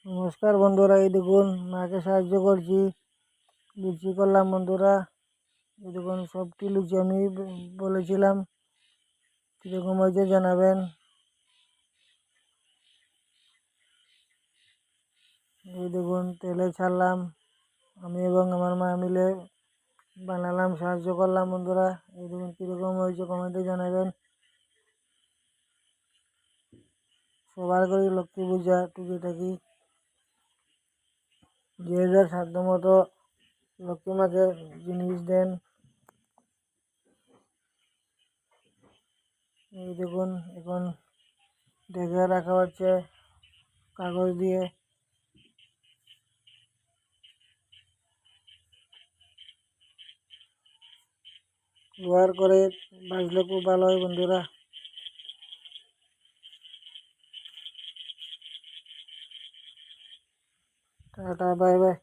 নমস্কার বন্ধুরা, এই দেখুন মাকে সাহায্য করছি। লুচি করলাম বন্ধুরা। এই দেখুন সবটি লুচি আমি বলেছিলাম। কীরকম হয়েছে জানাবেন। এই দেখুন তেলে ছাড়লাম, আমি এবং আমার মা মিলে বানালাম, সাহায্য করলাম বন্ধুরা। এই দেখুন কীরকম হয়েছে কমেন্টে জানাবেন। সবার করে লক্ষ্মী পূজা টুকিটাকি যে যার সাধ্য মতো লক্ষ্মী মাকে জিনিস দেন। এই দেখুন এখন ঢেকে রাখা হচ্ছে কাগজ দিয়ে। ব্যবহার করে বাজলে খুব ভালো হয় বন্ধুরা। Tata, bye bye.